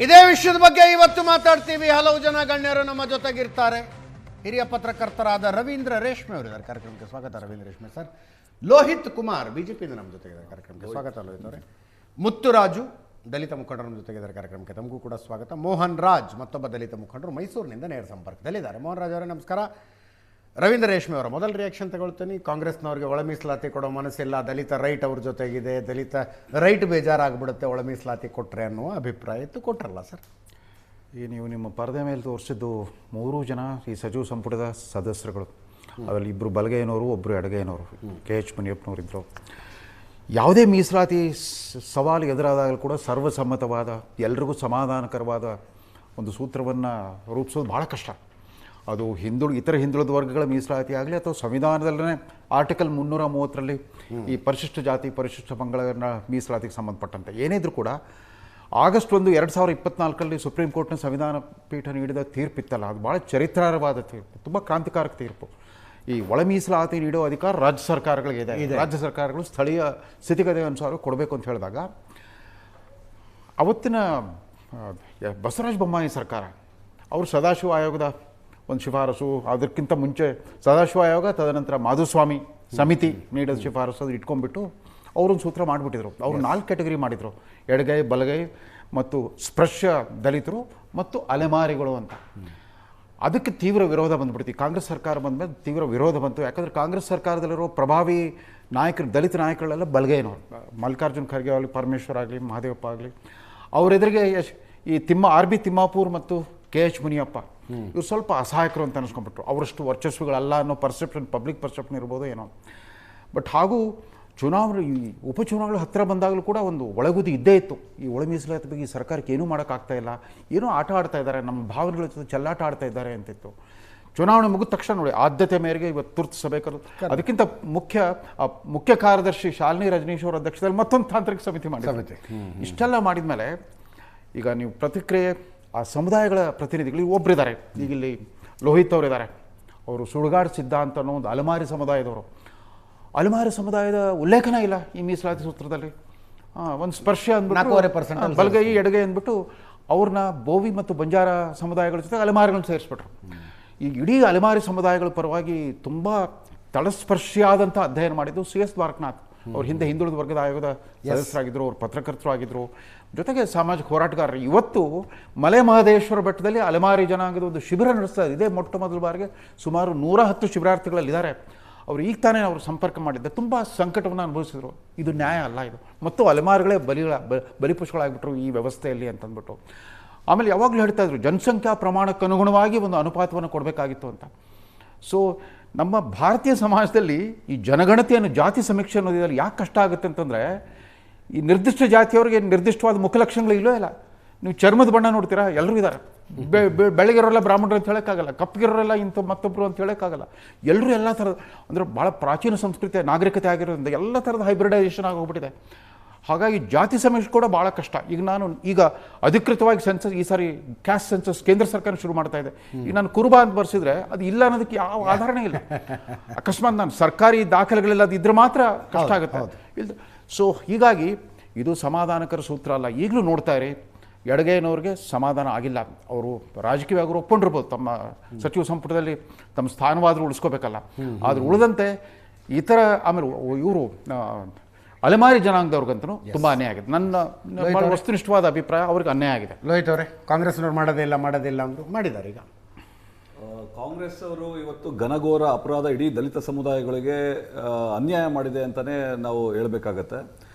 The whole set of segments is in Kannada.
ಇದೇ ವಿಷಯದ ಬಗ್ಗೆ ಇವತ್ತು ಮಾತಾಡ್ತೀವಿ. ಹಲವು ಜನ ಗಣ್ಯರು ನಮ್ಮ ಜೊತೆಗಿರ್ತಾರೆ. ಹಿರಿಯ ಪತ್ರಕರ್ತರಾದ ರವೀಂದ್ರ ರೇಷ್ಮೆ ಅವರಿದ್ದಾರೆ ಕಾರ್ಯಕ್ರಮಕ್ಕೆ. ಸ್ವಾಗತ ರವೀಂದ್ರ ರೇಷ್ಮೆ ಸರ್. ಲೋಹಿತ್ ಕುಮಾರ್ ಬಿಜೆಪಿಯಿಂದ ನಮ್ಮ ಜೊತೆಗಿದ್ದಾರೆ ಕಾರ್ಯಕ್ರಮಕ್ಕೆ. ಸ್ವಾಗತ ಲೋಹಿತ್ ಅವರೇ. ಮುತ್ತುರಾಜು ದಲಿತ ಮುಖಂಡರು ನಮ್ಮ ಜೊತೆಗಿದ್ದಾರೆ ಕಾರ್ಯಕ್ರಮಕ್ಕೆ. ತಮಗೂ ಕೂಡ ಸ್ವಾಗತ. ಮೋಹನ್ ರಾಜ್ ಮತ್ತೊಬ್ಬ ದಲಿತ ಮುಖಂಡರು ಮೈಸೂರಿನಿಂದ ನೇರ ಸಂಪರ್ಕದಲ್ಲಿದ್ದಾರೆ. ಮೋಹನ್ ರಾಜ್ ಅವರೇ ನಮಸ್ಕಾರ. ರವೀಂದ್ರ ರೇಷ್ಮೆ ಅವರ ಮೊದಲ ರಿಯಾಕ್ಷನ್ ತಗೊಳ್ತೀನಿ. ಕಾಂಗ್ರೆಸ್ನವ್ರಿಗೆ ಒಳ ಮೀಸಲಾತಿ ಕೊಡೋ ಮನಸ್ಸಿಲ್ಲ, ದಲಿತ ರೈಟ್ ಅವ್ರ ಜೊತೆಗಿದೆ, ದಲಿತ ರೈಟ್ ಬೇಜಾರಾಗ್ಬಿಡುತ್ತೆ ಒಳ ಮೀಸಲಾತಿ ಕೊಟ್ಟರೆ ಅನ್ನುವ ಅಭಿಪ್ರಾಯ ಇತ್ತು. ಕೊಟ್ರಲ್ಲ ಸರ್? ಈ ನೀವು ನಿಮ್ಮ ಪರದೆ ಮೇಲೆ ತೋರಿಸಿದ್ದು 3 ಜನ ಈ ಸಚಿವ ಸಂಪುಟದ ಸದಸ್ಯರುಗಳು. ಅದರಲ್ಲಿ 2 ಬಲಗೈನವರು, 1 ಎಡಗೈನವರು. KH ಮುನಿಯಪ್ಪನವರಿದ್ದರು. ಯಾವುದೇ ಮೀಸಲಾತಿ ಸವಾಲು ಎದುರಾದಾಗಲೂ ಕೂಡ ಸರ್ವಸಮ್ಮತವಾದ, ಎಲ್ರಿಗೂ ಸಮಾಧಾನಕರವಾದ ಒಂದು ಸೂತ್ರವನ್ನು ರೂಪಿಸೋದು ಭಾಳ ಕಷ್ಟ. ಅದು ಇತರ ಹಿಂದುಳಿದ ವರ್ಗಗಳ ಮೀಸಲಾತಿ ಆಗಲಿ ಅಥವಾ ಸಂವಿಧಾನದಲ್ಲೇ ಆರ್ಟಿಕಲ್ 330ರಲ್ಲಿ ಈ ಪರಿಶಿಷ್ಟ ಜಾತಿ ಪರಿಶಿಷ್ಟ ಪಂಗಡಗಳ ಮೀಸಲಾತಿಗೆ ಸಂಬಂಧಪಟ್ಟಂತೆ ಏನಿದ್ರು ಕೂಡ ಆಗಸ್ಟ್ 1, 2024ರಲ್ಲಿ ಸುಪ್ರೀಂ ಕೋರ್ಟ್ನ ಸಂವಿಧಾನ ಪೀಠ ನೀಡಿದ ತೀರ್ಪಿತ್ತಲ್ಲ, ಅದು ಭಾಳ ಚರಿತ್ರಾರ್ಹವಾದ ತೀರ್ಪು, ತುಂಬ ಕ್ರಾಂತಿಕಾರಕ ತೀರ್ಪು. ಈ ಒಳ ಮೀಸಲಾತಿ ನೀಡೋ ಅಧಿಕಾರ ರಾಜ್ಯ ಸರ್ಕಾರಗಳಿಗೆ ಇದೆ. ರಾಜ್ಯ ಸರ್ಕಾರಗಳು ಸ್ಥಳೀಯ ಸ್ಥಿತಿಗತಿ ಅನುಸಾರ ಕೊಡಬೇಕು ಅಂತ ಹೇಳಿದಾಗ ಅವತ್ತಿನ ಬಸವರಾಜ ಬೊಮ್ಮಾಯಿ ಸರ್ಕಾರ ಅವರು ಸದಾಶಿವ ಆಯೋಗದ ಒಂದು ಶಿಫಾರಸು, ಅದಕ್ಕಿಂತ ಮುಂಚೆ ಸದಾಶಿವ ಆಯೋಗ, ತದನಂತರ ಮಾಧುಸ್ವಾಮಿ ಸಮಿತಿ ನೀಡಿದ ಶಿಫಾರಸು ಅದು ಇಟ್ಕೊಂಡ್ಬಿಟ್ಟು ಅವರೊಂದು ಸೂತ್ರ ಮಾಡಿಬಿಟ್ಟಿದ್ರು. ಅವರು 4 ಕ್ಯಾಟಗರಿ ಮಾಡಿದರು: ಎಡಗೈ, ಬಲಗೈ ಮತ್ತು ಸ್ಪರ್ಶ ದಲಿತರು ಮತ್ತು ಅಲೆಮಾರಿಗಳು ಅಂತ. ಅದಕ್ಕೆ ತೀವ್ರ ವಿರೋಧ ಬಂದುಬಿಡ್ತು. ಕಾಂಗ್ರೆಸ್ ಸರ್ಕಾರ ಬಂದಮೇಲೆ ತೀವ್ರ ವಿರೋಧ ಬಂತು. ಯಾಕಂದರೆ ಕಾಂಗ್ರೆಸ್ ಸರ್ಕಾರದಲ್ಲಿರೋ ಪ್ರಭಾವಿ ನಾಯಕರು, ದಲಿತ ನಾಯಕಗಳೆಲ್ಲ ಬಲಗೈನವರು. ಮಲ್ಲಿಕಾರ್ಜುನ್ ಖರ್ಗೆ ಆಗಲಿ, ಪರಮೇಶ್ವರ್ ಆಗಲಿ, ಮಹದೇವಪ್ಪ ಆಗಲಿ, ಅವರೆದುರಿಗೆ ಈ RB ತಿಮ್ಮಾಪುರ್ ಮತ್ತು KH ಮುನಿಯಪ್ಪ ಇವ್ರು ಸ್ವಲ್ಪ ಅಸಹಾಯಕರು ಅಂತ ಅನಿಸ್ಕೊಂಡ್ಬಿಟ್ರು. ಅವರಷ್ಟು ವರ್ಚಸ್ಸುಗಳಲ್ಲ ಅನ್ನೋ ಪರ್ಸೆಪ್ಷನ್, ಪಬ್ಲಿಕ್ ಪರ್ಸೆಪ್ಷನ್ ಇರ್ಬೋದು ಏನೋ. ಬಟ್ ಹಾಗೂ ಚುನಾವಣೆ, ಈ ಉಪಚುನಾವಣೆಗಳು ಹತ್ತಿರ ಬಂದಾಗಲೂ ಕೂಡ ಒಂದು ಒಳಗುದಿ ಇದ್ದೇ ಇತ್ತು. ಈ ಒಳ ಮೀಸಲಾತಿ ಬಗ್ಗೆ ಈ ಸರ್ಕಾರಕ್ಕೆ ಏನೂ ಮಾಡೋಕ್ಕಾಗ್ತಾ ಇಲ್ಲ, ಏನೋ ಆಟ ಆಡ್ತಾ ಇದ್ದಾರೆ, ನಮ್ಮ ಭಾವನೆಗಳ ಜೊತೆ ಚೆಲ್ಲಾಟ ಆಡ್ತಾ ಇದ್ದಾರೆ ಅಂತಿತ್ತು. ಚುನಾವಣೆ ಮುಗಿದ ತಕ್ಷಣ ನೋಡಿ, ಆದ್ಯತೆ ಮೇರೆಗೆ ಇವತ್ತು ತುರ್ತು ಸಭೆ ಕರೆದು, ಅದಕ್ಕಿಂತ ಮುಖ್ಯ ಕಾರ್ಯದರ್ಶಿ ಶಾಲಿನಿ ರಜನೀಶ್ ಅವರ ಅಧ್ಯಕ್ಷದಲ್ಲಿ ಮತ್ತೊಂದು ತಾಂತ್ರಿಕ ಸಮಿತಿ ಮಾಡಿದ್ದಾರೆ. ಇಷ್ಟೆಲ್ಲ ಮಾಡಿದ ಮೇಲೆ ಈಗ ನೀವು ಪ್ರತಿಕ್ರಿಯೆ, ಆ ಸಮುದಾಯಗಳ ಪ್ರತಿನಿಧಿಗಳು ಒಬ್ಬರಿದ್ದಾರೆ. ಈಗ ಇಲ್ಲಿ ಲೋಹಿತ್ ಅವರಿದ್ದಾರೆ. ಅವರು ಸುಡುಗಾಡು ಸಿದ್ಧಾಂತ ಅನ್ನೋ ಒಂದು ಅಲೆಮಾರಿ ಸಮುದಾಯದವರು. ಅಲೆಮಾರಿ ಸಮುದಾಯದ ಉಲ್ಲೇಖನ ಇಲ್ಲ ಈ ಮೀಸಲಾತಿ ಸೂತ್ರದಲ್ಲಿ. ಒಂದು ಸ್ಪರ್ಶ ಅಂದ್ಬಿಟ್ಟು 4.5% ಬಲಗೈ ಎಡಗೈ ಅಂದ್ಬಿಟ್ಟು ಅವ್ರನ್ನ ಬೋವಿ ಮತ್ತು ಬಂಜಾರ ಸಮುದಾಯಗಳ ಜೊತೆ ಅಲೆಮಾರಿಗಳನ್ನ ಸೇರಿಸ್ಬಿಟ್ರು. ಈಗ ಇಡೀ ಅಲೆಮಾರಿ ಸಮುದಾಯಗಳ ಪರವಾಗಿ ತುಂಬ ತಳಸ್ಪರ್ಶಿಯಾದಂಥ ಅಧ್ಯಯನ ಮಾಡಿದ್ದು CS ದ್ವಾರಕನಾಥ್. ಅವ್ರು ಹಿಂದೆ ಹಿಂದುಳಿದ ವರ್ಗದ ಆಯೋಗದ ಸದಸ್ಯರಾಗಿದ್ದರು, ಅವ್ರು ಪತ್ರಕರ್ತರು ಆಗಿದ್ದರು, ಜೊತೆಗೆ ಸಾಮಾಜಿಕ ಹೋರಾಟಗಾರರು. ಇವತ್ತು ಮಲೆ ಮಹದೇಶ್ವರ ಬೆಟ್ಟದಲ್ಲಿ ಅಲೆಮಾರಿ ಜನಾಂಗದ ಒಂದು ಶಿಬಿರ ನಡೆಸ್ತಾ ಇದೆ. ಇದೇ ಮೊಟ್ಟ ಮೊದಲ ಬಾರಿಗೆ ಸುಮಾರು 110 ಶಿಬಿರಾರ್ಥಿಗಳಲ್ಲಿದ್ದಾರೆ. ಅವರು ಈಗ ತಾನೇ ಅವರು ಸಂಪರ್ಕ ಮಾಡಿದ್ದೆ, ತುಂಬ ಸಂಕಟವನ್ನು ಅನುಭವಿಸಿದ್ರು. ಇದು ನ್ಯಾಯ ಅಲ್ಲ ಇದು. ಮತ್ತು ಅಲೆಮಾರಿಗಳೇ ಬಲಿಪಶುಗಳಾಗ್ಬಿಟ್ರು ಈ ವ್ಯವಸ್ಥೆಯಲ್ಲಿ ಅಂತಂದ್ಬಿಟ್ಟು. ಆಮೇಲೆ ಯಾವಾಗಲೂ ಹೇಳ್ತಾ ಇದ್ರು ಜನಸಂಖ್ಯಾ ಪ್ರಮಾಣಕ್ಕೆ ಅನುಗುಣವಾಗಿ ಒಂದು ಅನುಪಾತವನ್ನು ಕೊಡಬೇಕಾಗಿತ್ತು ಅಂತ. ಸೊ ನಮ್ಮ ಭಾರತೀಯ ಸಮಾಜದಲ್ಲಿ ಈ ಜನಗಣತಿಯನ್ನು, ಜಾತಿ ಸಮೀಕ್ಷೆ ಅನ್ನೋದಿದ್ರಲ್ಲಿ ಯಾಕೆ ಕಷ್ಟ ಆಗುತ್ತೆ ಅಂತಂದರೆ, ಈ ನಿರ್ದಿಷ್ಟ ಜಾತಿಯವರಿಗೆ ನಿರ್ದಿಷ್ಟವಾದ ಮುಖಲಕ್ಷಣಗಳು ಇಲ್ಲೋ ಇಲ್ಲ. ನೀವು ಚರ್ಮದ ಬಣ್ಣ ನೋಡ್ತೀರಾ, ಎಲ್ಲರೂ ಇದ್ದಾರೆ. ಬೆಳಗಿರೋರೆಲ್ಲ ಬ್ರಾಹ್ಮಣರು ಅಂತ ಹೇಳೋಕ್ಕಾಗಲ್ಲ, ಕಪ್ಪಗಿರೋರೆಲ್ಲ ಮತ್ತೊಬ್ಬರು ಅಂತ ಹೇಳೋಕ್ಕಾಗಲ್ಲ. ಎಲ್ಲರೂ ಎಲ್ಲ ಥರದ, ಅಂದರೆ ಭಾಳ ಪ್ರಾಚೀನ ಸಂಸ್ಕೃತಿ ನಾಗರಿಕತೆ ಆಗಿರೋದ್ರಿಂದ ಎಲ್ಲ ಥರದ ಹೈಬ್ರಿಡೈಸೇಷನ್ ಆಗೋಗ್ಬಿಟ್ಟಿದೆ. ಹಾಗಾಗಿ ಜಾತಿ ಸಮೀಕ್ಷೆ ಕೂಡ ಭಾಳ ಕಷ್ಟ. ಈಗ ಅಧಿಕೃತವಾಗಿ ಸೆನ್ಸಸ್, ಈ ಸಾರಿ ಕ್ಯಾಸ್ಟ್ ಸೆನ್ಸಸ್ ಕೇಂದ್ರ ಸರ್ಕಾರ ಶುರು ಮಾಡ್ತಾ ಇದೆ. ಈಗ ನಾನು ಕುರುಬ ಅಂತ ಬರ್ಸಿದ್ರೆ ಅದು ಇಲ್ಲ ಅನ್ನೋದಕ್ಕೆ ಯಾವ ಆಧಾರನೇ ಇಲ್ಲ. ಅಕಸ್ಮಾತ್ ನಾನು ಸರ್ಕಾರಿ ದಾಖಲೆಗಳೆಲ್ಲ ಅದು ಇದ್ರೆ ಮಾತ್ರ ಕಷ್ಟ ಆಗುತ್ತೆ. ಇಲ್ಲ. ಸೊ ಹೀಗಾಗಿ ಇದು ಸಮಾಧಾನಕರ ಸೂತ್ರ ಅಲ್ಲ. ಈಗಲೂ ನೋಡ್ತಾ ಇರಿ, ಎಡಗೈನವ್ರಿಗೆ ಸಮಾಧಾನ ಆಗಿಲ್ಲ. ಅವರು ರಾಜಕೀಯವಾಗಿ ಅವರು ಒಪ್ಕೊಂಡಿರ್ಬೋದು, ತಮ್ಮ ಸಚಿವ ಸಂಪುಟದಲ್ಲಿ ತಮ್ಮ ಸ್ಥಾನವಾದರೂ ಉಳಿಸ್ಕೋಬೇಕಲ್ಲ. ಆದ್ರೆ ಉಳಿದಂತೆ ಇತರ, ಆಮೇಲೆ ಇವರು ಅಲೆಮಾರಿ ಜನಾಂಗದವ್ರಿಗಂತೂ ತುಂಬ ಅನ್ಯಾಯ ಆಗಿದೆ. ನನ್ನ ವಸ್ತುನಿಷ್ಠವಾದ ಅಭಿಪ್ರಾಯ, ಅವ್ರಿಗೆ ಅನ್ಯಾಯ ಆಗಿದೆ. ಲೋಹಿತ್ ಅವರೇ, ಕಾಂಗ್ರೆಸ್ನವ್ರು ಮಾಡೋದಿಲ್ಲ ಅಂದರು, ಮಾಡಿದ್ದಾರೆ. ಈಗ ಕಾಂಗ್ರೆಸ್ ಅವರು ಇವತ್ತು ಘನಘೋರ ಅಪರಾಧ ಇಡೀ ದಲಿತ ಸಮುದಾಯಗಳಿಗೆ ಅನ್ಯಾಯ ಮಾಡಿದೆ ಅಂತಲೇ ನಾವು ಹೇಳಬೇಕಾಗತ್ತೆ.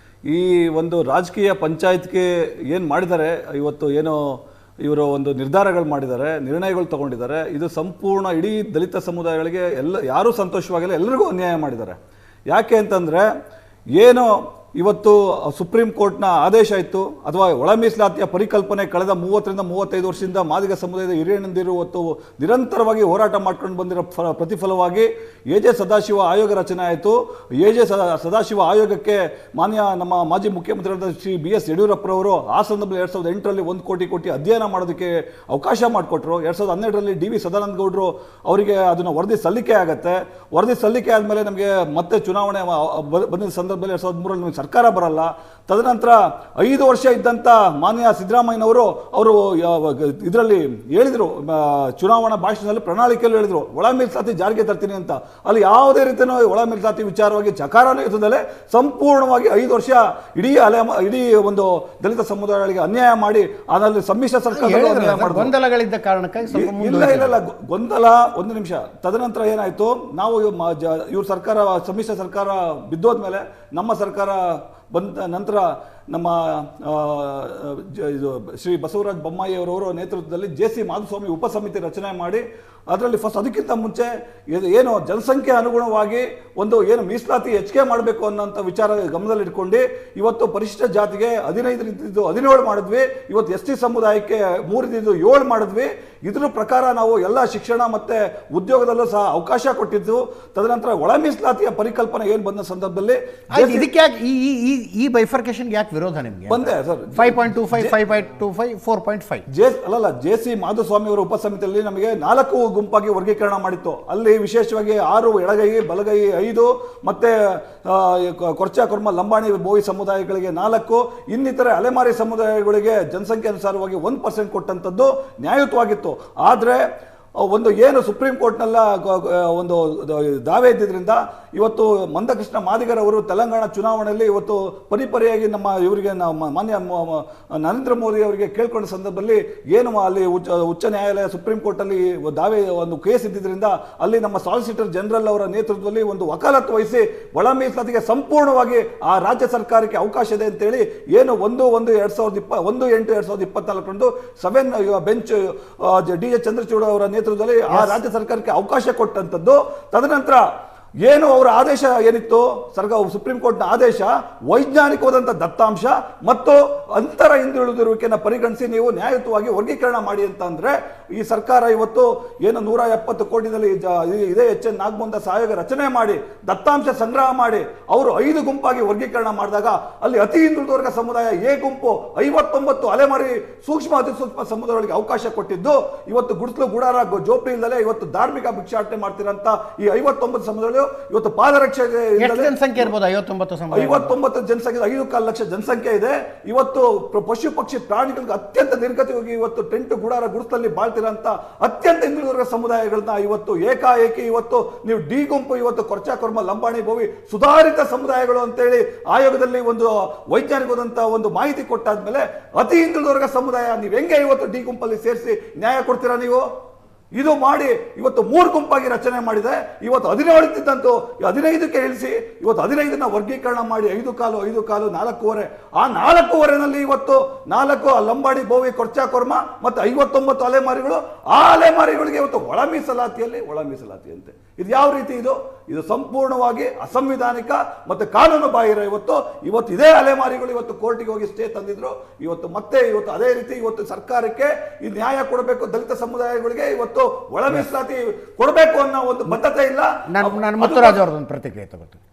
ಈ ಒಂದು ರಾಜಕೀಯ ಪಂಚಾಯತ್ಗೆ ಏನು ಮಾಡಿದ್ದಾರೆ ಇವತ್ತು, ಏನೋ ಇವರು ಒಂದು ನಿರ್ಧಾರಗಳು ಮಾಡಿದ್ದಾರೆ, ನಿರ್ಣಯಗಳು ತಗೊಂಡಿದ್ದಾರೆ, ಇದು ಸಂಪೂರ್ಣ ಇಡೀ ದಲಿತ ಸಮುದಾಯಗಳಿಗೆ ಯಾರೂ ಸಂತೋಷವಾಗಿಲ್ಲ, ಎಲ್ಲರಿಗೂ ಅನ್ಯಾಯ ಮಾಡಿದ್ದಾರೆ. ಯಾಕೆ ಅಂತಂದರೆ, ಏನೋ ಇವತ್ತು ಸುಪ್ರೀಂ ಕೋರ್ಟ್ನ ಆದೇಶ ಇತ್ತು, ಅಥವಾ ಒಳ ಮೀಸಲಾತಿಯ ಪರಿಕಲ್ಪನೆ ಕಳೆದ 30-35 ವರ್ಷದಿಂದ ಮಾದಿಗ ಸಮುದಾಯದ ಹಿರಿಯಣ್ಣಂದಿರು ಇವತ್ತು ನಿರಂತರವಾಗಿ ಹೋರಾಟ ಮಾಡ್ಕೊಂಡು ಬಂದಿರೋ ಪ್ರತಿಫಲವಾಗಿ ಎ ಜೆ ಸದಾಶಿವ ಆಯೋಗ ರಚನೆ ಆಯಿತು. ಎ ಜೆ ಸದಾಶಿವ ಆಯೋಗಕ್ಕೆ ಮಾನ್ಯ ನಮ್ಮ ಮಾಜಿ ಮುಖ್ಯಮಂತ್ರಿಯಾದ ಶ್ರೀ BS ಯಡಿಯೂರಪ್ಪರವರು ಆ ಸಂದರ್ಭದಲ್ಲಿ 2008ರಲ್ಲಿ 1 ಕೋಟಿ ಅಧ್ಯಯನ ಮಾಡೋದಕ್ಕೆ ಅವಕಾಶ ಮಾಡಿಕೊಟ್ರು. 2012ರಲ್ಲಿ DV ಸದಾನಂದ ಗೌಡರು ಅವರಿಗೆ ಅದನ್ನು ವರದಿ ಸಲ್ಲಿಕೆ ಆಗುತ್ತೆ. ವರದಿ ಸಲ್ಲಿಕೆ ಆದಮೇಲೆ ನಮಗೆ ಮತ್ತೆ ಚುನಾವಣೆ ಬಂದಿದ್ದ ಸಂದರ್ಭದಲ್ಲಿ 2013ರಲ್ಲಿ ಸರ್ಕಾರ ಬರಲ್ಲ. ತದನಂತರ 5 ವರ್ಷ ಇದ್ದಂಥ ಮಾನ್ಯ ಸಿದ್ದರಾಮಯ್ಯನವರು ಅವರು ಇದರಲ್ಲಿ ಹೇಳಿದರು, ಚುನಾವಣಾ ಭಾಷಣದಲ್ಲಿ ಪ್ರಣಾಳಿಕೆಯಲ್ಲಿ ಹೇಳಿದರು ಒಳ ಮೀಸಲಾತಿ ಜಾರಿಗೆ ತರ್ತೀನಿ ಅಂತ. ಅಲ್ಲಿ ಯಾವುದೇ ರೀತಿಯೂ ಒಳ ಮೀಸಲಾತಿ ವಿಚಾರವಾಗಿ ಚಕಾರನೂ ಇರ್ತದಲ್ಲೇ ಸಂಪೂರ್ಣವಾಗಿ 5 ವರ್ಷ ಇಡೀ ಒಂದು ದಲಿತ ಸಮುದಾಯಗಳಿಗೆ ಅನ್ಯಾಯ ಮಾಡಿ ಅದರಲ್ಲಿ ಸಮ್ಮಿಶ್ರ ಸರ್ಕಾರ ಗೊಂದಲಗಳಿದ್ದ ಕಾರಣಕ್ಕಾಗಿ ಇಲ್ಲ ಗೊಂದಲ. ಒಂದು ನಿಮಿಷ. ತದನಂತರ ಏನಾಯ್ತು, ನಾವು ಇವ್ರ ಸರ್ಕಾರ ಸಮ್ಮಿಶ್ರ ಸರ್ಕಾರ ಬಿದ್ದೋದ್ಮೇಲೆ ನಮ್ಮ ಸರ್ಕಾರ ಬಂದ ನಂತರ ನಮ್ಮ ಇದು ಶ್ರೀ ಬಸವರಾಜ ಬೊಮ್ಮಾಯಿ ಅವರವರ ನೇತೃತ್ವದಲ್ಲಿ JC ಮಾಧುಸ್ವಾಮಿ ಉಪಸಮಿತಿ ರಚನೆ ಮಾಡಿ ಅದರಲ್ಲಿ ಫಸ್ಟ್ ಅದಕ್ಕಿಂತ ಮುಂಚೆ ಏನು ಜನಸಂಖ್ಯೆ ಅನುಗುಣವಾಗಿ ಒಂದು ಏನು ಮೀಸಲಾತಿ ಹೆಚ್ಚಿಗೆ ಮಾಡಬೇಕು ಅನ್ನೋಂಥ ವಿಚಾರ ಗಮನದಲ್ಲಿಟ್ಕೊಂಡು ಇವತ್ತು ಪರಿಶಿಷ್ಟ ಜಾತಿಗೆ 15 ಇದ್ದಿದ್ದು 17 ಮಾಡಿದ್ವಿ. ಇವತ್ತು ST ಸಮುದಾಯಕ್ಕೆ 3 ಇದ್ದಿದ್ದು 7 ಮಾಡಿದ್ವಿ. ಇದ್ರ ಪ್ರಕಾರ ನಾವು ಎಲ್ಲ ಶಿಕ್ಷಣ ಮತ್ತೆ ಉದ್ಯೋಗದಲ್ಲೂ ಸಹ ಅವಕಾಶ ಕೊಟ್ಟಿದ್ದು. ತದನಂತರ ಒಳ ಮೀಸಲಾತಿಯ ಪರಿಕಲ್ಪನೆ ಏನು ಬಂದ ಸಂದರ್ಭದಲ್ಲಿ ಇದಕ್ಕೆ ಈ ಬೈಫರ್ಕೇಶನ್ ಯಾಕೆ ವಿರೋಧ ನಿಮಗೆ ಬಂದೆ ಸರ್? 5.25 5.25 4.5 ಅಲ್ಲಲ್ಲ, JC ಮಾಧುಸ್ವಾಮಿ ಅವರ ಉಪಸಮಿತಿಯಲ್ಲಿ ನಮಗೆ 4 ಗುಂಪಾಗಿ ವರ್ಗೀಕರಣ ಮಾಡಿತ್ತು. ಅಲ್ಲಿ ವಿಶೇಷವಾಗಿ 6 ಎಡಗೈ ಬಲಗೈ 5 ಮತ್ತೆ ಕೊರ್ಚಾ ಕುರ್ಮ ಲಂಬಾಣಿ ಬೋವಿ ಸಮುದಾಯಗಳಿಗೆ 4 ಇನ್ನಿತರೆ ಅಲೆಮಾರಿ ಸಮುದಾಯಗಳಿಗೆ ಜನಸಂಖ್ಯೆ ಅನುಸಾರವಾಗಿ 1% ಕೊಟ್ಟಂಥದ್ದು ನ್ಯಾಯಯುತವಾಗಿತ್ತು. ಆದರೆ ಒಂದು ಏನು ಸುಪ್ರೀಂ ಕೋರ್ಟ್ನೆಲ್ಲ ಒಂದು ದಾವೆ ಇದ್ದಿದ್ದರಿಂದ ಇವತ್ತು ಮಂದಕೃಷ್ಣ ಮಾದಿಗರ್ ಅವರು ತೆಲಂಗಾಣ ಚುನಾವಣೆಯಲ್ಲಿ ಇವತ್ತು ಪರಿಪರಿಯಾಗಿ ನಮ್ಮ ಇವರಿಗೆ ಮಾನ್ಯ ನರೇಂದ್ರ ಮೋದಿ ಅವರಿಗೆ ಕೇಳ್ಕೊಂಡ ಸಂದರ್ಭದಲ್ಲಿ ಏನು ಅಲ್ಲಿ ಉಚ್ಚ ನ್ಯಾಯಾಲಯ ಸುಪ್ರೀಂ ಕೋರ್ಟಲ್ಲಿ ದಾವೆ ಒಂದು ಕೇಸ್ ಇದ್ದಿದ್ದರಿಂದ ಅಲ್ಲಿ ನಮ್ಮ ಸಾಲಿಸಿಟರ್ ಜನರಲ್ ಅವರ ನೇತೃತ್ವದಲ್ಲಿ ಒಂದು ವಕಾಲತ್ತು ವಹಿಸಿ ಒಳ ಮೀಸಲಾತಿಗೆ ಸಂಪೂರ್ಣವಾಗಿ ಆ ರಾಜ್ಯ ಸರ್ಕಾರಕ್ಕೆ ಅವಕಾಶ ಇದೆ ಅಂತೇಳಿ ಏನು 1/8/2024 7 ಬೆಂಚ್ DJ ಚಂದ್ರಚೂಡ ಅವರ ನೇತೃತ್ವದಲ್ಲಿ ಆ ರಾಜ್ಯ ಸರ್ಕಾರಕ್ಕೆ ಅವಕಾಶ ಕೊಟ್ಟಂತದ್ದು. ತದನಂತರ ಏನು ಅವರ ಆದೇಶ ಏನಿತ್ತು, ಸುಪ್ರೀಂ ಕೋರ್ಟ್ನ ಆದೇಶ ವೈಜ್ಞಾನಿಕವಾದಂಥ ದತ್ತಾಂಶ ಮತ್ತು ಅಂತರ ಹಿಂದುಳಿದಿರುವಿಕೆಯನ್ನು ಪರಿಗಣಿಸಿ ನೀವು ನ್ಯಾಯಯುತವಾಗಿ ವರ್ಗೀಕರಣ ಮಾಡಿ ಅಂತ ಅಂದ್ರೆ ಈ ಸರ್ಕಾರ ಇವತ್ತು ಏನು 170 ಕೋಟಿನಲ್ಲಿ ಇದೇ HN ನಾಗಮೋಹನ್ ಆಯೋಗ ರಚನೆ ಮಾಡಿ ದತ್ತಾಂಶ ಸಂಗ್ರಹ ಮಾಡಿ ಅವರು 5 ಗುಂಪಾಗಿ ವರ್ಗೀಕರಣ ಮಾಡಿದಾಗ ಅಲ್ಲಿ ಅತಿ ಹಿಂದುಳಿದ ಸಮುದಾಯ ಎ ಗುಂಪು 59 ಅಲೆಮಾರಿ ಸೂಕ್ಷ್ಮ ಅತಿ ಸೂಕ್ಷ್ಮ ಸಮುದಾಯಗಳಿಗೆ ಅವಕಾಶ ಕೊಟ್ಟಿದ್ದು. ಇವತ್ತು ಗುಡಿಸಲು ಗುಡಾರ ಜೋಪಡಿ ಇಲ್ಲದೆ ಇವತ್ತು ಧಾರ್ಮಿಕ ಭಿಕ್ಷಾಟನೆ ಮಾಡ್ತಿರಂತ ಈ 59 ಸಮುದಾಯ ಇವತ್ತು ಪಾದರಕ್ಷೆ ಜನಸಂಖ್ಯೆ ಇರ್ಬೋದು 59 ಜನಸಂಖ್ಯೆ 5.25 ಲಕ್ಷ ಜನಸಂಖ್ಯೆ ಇದೆ. ಇವತ್ತು ಪಶು ಪಕ್ಷಿ ಪ್ರಾಣಿಗಳಿಗೆ ಅತ್ಯಂತ ನಿರ್ಗತಿಯಾಗಿ ಇವತ್ತು ಟೆಂಟ್ ಗುಡಾರ ಗುಡಿಸಲಲ್ಲಿ ಬಾಳ್ತಿರಂತ ಅತ್ಯಂತ ಹಿಂದುಳಿದ ಸಮುದಾಯಗಳನ್ನ ಇವತ್ತು ಏಕಾಏಕಿ ಇವತ್ತು ನೀವು ಡಿ ಗುಂಪು ಇವತ್ತು ಕೊರ್ಚಾ ಕುರ್ಮ ಲಂಬಾಣಿ ಬೋವಿ ಸುಧಾರಿತ ಸಮುದಾಯಗಳು ಅಂತೇಳಿ ಆಯೋಗದಲ್ಲಿ ಒಂದು ವೈಜ್ಞಾನಿಕವಾದಂತಹ ಒಂದು ಮಾಹಿತಿ ಕೊಟ್ಟಾದ್ಮೇಲೆ ಅತಿ ಹಿಂದುಳಿದ ಸಮುದಾಯ ನೀವು ಹೆಂಗೆ ಇವತ್ತು ಡಿ ಗುಂಪಲ್ಲಿ ಸೇರಿಸಿ ನ್ಯಾಯ ಕೊಡ್ತೀರಾ ನೀವು? ಇದು ಮಾಡಿ ಇವತ್ತು 3 ಗುಂಪಾಗಿ ರಚನೆ ಮಾಡಿದೆ. ಇವತ್ತು 17 ಇದ್ದಂತೂ 15ಕ್ಕೆ ಇಳಿಸಿ ಇವತ್ತು 15ನ ವರ್ಗೀಕರಣ ಮಾಡಿ 5 ಕಾಲು 4.25. ಆ 4.25ನಲ್ಲಿ ಇವತ್ತು 4 ಲಂಬಾಡಿ ಬೋವಿ ಕೊರ್ಚಾ ಕೊರ್ಮ ಮತ್ತೆ 59 ಅಲೆಮಾರಿಗಳು. ಆ ಅಲೆಮಾರಿಗಳಿಗೆ ಇವತ್ತು ಒಳ ಮೀಸಲಾತಿಯಂತೆ. ಇದು ಯಾವ ರೀತಿ? ಇದು ಸಂಪೂರ್ಣವಾಗಿ ಅಸಂವಿಧಾನಿಕ ಮತ್ತೆ ಕಾನೂನು ಬಾಹಿರ. ಇವತ್ತು ಇದೇ ಅಲೆಮಾರಿಗಳು ಇವತ್ತು ಕೋರ್ಟಿಗೆ ಹೋಗಿ ಸ್ಟೇ ತಂದಿದ್ರು. ಇವತ್ತು ಅದೇ ರೀತಿ ಇವತ್ತು ಸರ್ಕಾರಕ್ಕೆ ಈ ನ್ಯಾಯ ಕೊಡಬೇಕು, ದಲಿತ ಸಮುದಾಯಗಳಿಗೆ ಇವತ್ತು ಒಳ ಮೀಸಲಾತಿ ಕೊಡಬೇಕು ಅನ್ನೋ ಒಂದು ಬದ್ಧತೆ ಇಲ್ಲ. ನಾನು ಮುತ್ತುರಾಜ್ ಅವರದೊಂದು ಪ್ರತಿಕ್ರಿಯೆ ತಗೋತೀನಿ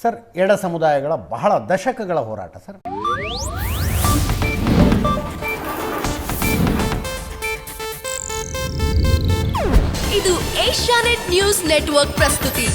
ಸರ್. ಎಡ ಸಮುದಾಯಗಳ ಬಹಳ ದಶಕಗಳ ಹೋರಾಟ ಸರ್. ಇದು ಏಷ್ಯಾನೆಟ್ ನ್ಯೂಸ್ ನೆಟ್ವರ್ಕ್ ಪ್ರಸ್ತುತಿ.